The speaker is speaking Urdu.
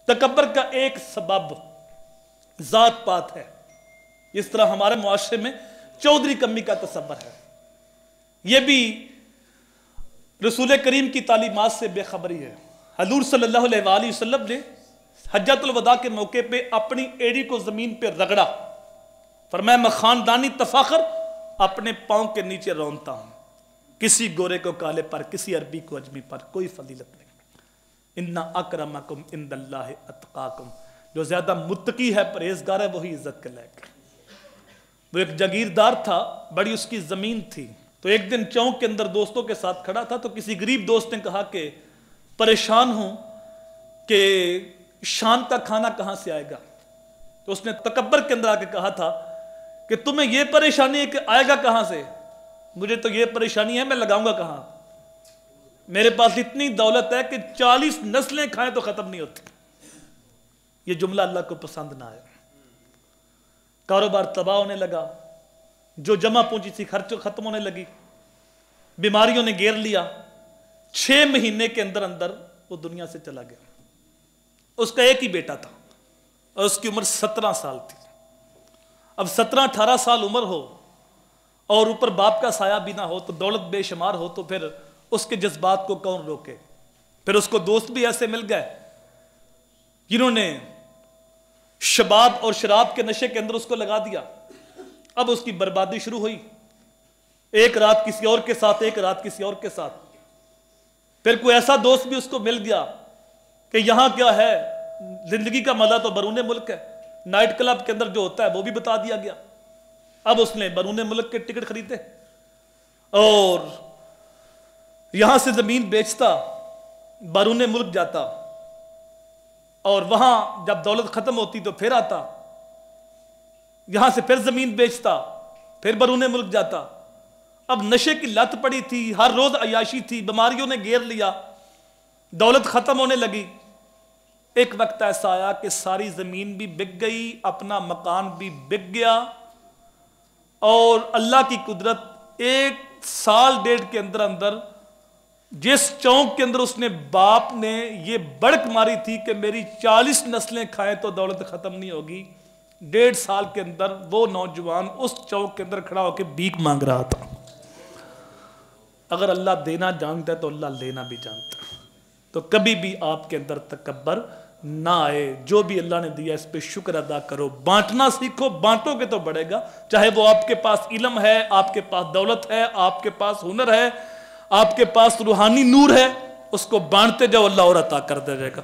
تکبر کا ایک سبب ذات پات ہے، اس طرح ہمارے معاشرے میں چودھری کمی کا تصور ہے، یہ بھی رسول کریم کی تعلیمات سے بے خبری ہے۔ حضور صلی اللہ علیہ وآلہ وسلم نے حجۃ الوداع کے موقع پہ اپنی ایڑی کو زمین پہ رگڑا، فرمایا میں خاندانی تفاخر اپنے پاؤں کے نیچے رونتا ہوں، کسی گورے کو کالے پر، کسی عربی کو اجمی پر کوئی فضیلت نہیں۔ اِنَّ أَكْرَمَكُمْ عِنْدَ اللَّهِ أَتْقَاكُمْ، جو زیادہ متقی ہے، پرہیزگار ہے، وہی عزت کے لائق ہے۔ وہ ایک جاگیردار تھا، بڑی اس کی زمین تھی، تو ایک دن چوک کے اندر دوستوں کے ساتھ کھڑا تھا، تو کسی غریب دوست نے کہا کہ پریشان ہوں کہ شام کا کھانا کہاں سے آئے گا؟ تو اس نے تکبر کے اندر آ کے کہا تھا کہ تمہیں یہ پریشانی ہے کہ آئے گا کہاں سے؟ مجھے تو یہ پریشانی ہے، میں لگاؤں گا کہاں؟ میرے پاس اتنی دولت ہے کہ 40 نسلیں کھائیں تو ختم نہیں ہوتی۔ یہ جملہ اللہ کو پسند نہ آئے، کاروبار تباہ ہونے لگا، جو جمع پونجی تھی خرچ ختم ہونے لگی، بیماریوں نے گھیر لیا، 6 مہینے کے اندر اندر وہ دنیا سے چلا گیا۔ اس کا ایک ہی بیٹا تھا اور اس کی عمر 17 سال تھی۔ اب 17-18 سال عمر ہو اور اوپر باپ کا سایہ بھی نہ ہو تو دولت بے شمار ہو، تو پھر اس کے جذبات کو کون روکے؟ پھر اس کو دوست بھی ایسے مل گئے جنہوں نے شباب اور شراب کے نشے کے اندر اس کو لگا دیا۔ اب اس کی بربادی شروع ہوئی، ایک رات کسی اور کے ساتھ، ایک رات کسی اور کے ساتھ۔ پھر کوئی ایسا دوست بھی اس کو مل گیا کہ یہاں کیا ہے، زندگی کا مزہ تو بیرون ملک ہے، نائٹ کلب کے اندر جو ہوتا ہے وہ بھی بتا دیا گیا۔ اب اس نے بیرون ملک کے ٹکٹ خریدے اور یہاں سے زمین بیچتا، بیرون ملک جاتا، اور وہاں جب دولت ختم ہوتی تو پھر آتا، یہاں سے پھر زمین بیچتا، پھر بیرون ملک جاتا۔ اب نشے کی لت پڑی تھی، ہر روز عیاشی تھی، بیماریوں نے گھیر لیا، دولت ختم ہونے لگی۔ ایک وقت ایسا آیا کہ ساری زمین بھی بک گئی، اپنا مکان بھی بک گیا، اور اللہ کی قدرت 1 سال 1.5 کے اندر اندر جس چونک کے اندر اس نے باپ نے یہ بڑک ماری تھی کہ میری 40 نسلیں کھائیں تو دولت ختم نہیں ہوگی، 1.5 سال کے اندر وہ نوجوان اس چوک کے اندر کھڑا ہو کے بھیک مانگ رہا تھا۔ اگر اللہ دینا جانتا ہے تو اللہ لینا بھی جانتا ہے، تو کبھی بھی آپ کے اندر تکبر نہ آئے۔ جو بھی اللہ نے دیا اس پہ شکر ادا کرو، بانٹنا سیکھو، بانٹو گے تو بڑھے گا، چاہے وہ آپ کے پاس علم ہے، آپ کے پاس دولت ہے، آپ کے پاس ہنر ہے، آپ کے پاس روحانی نور ہے، اس کو بانٹتے جاؤ، اللہ اور عطا کر دے گا۔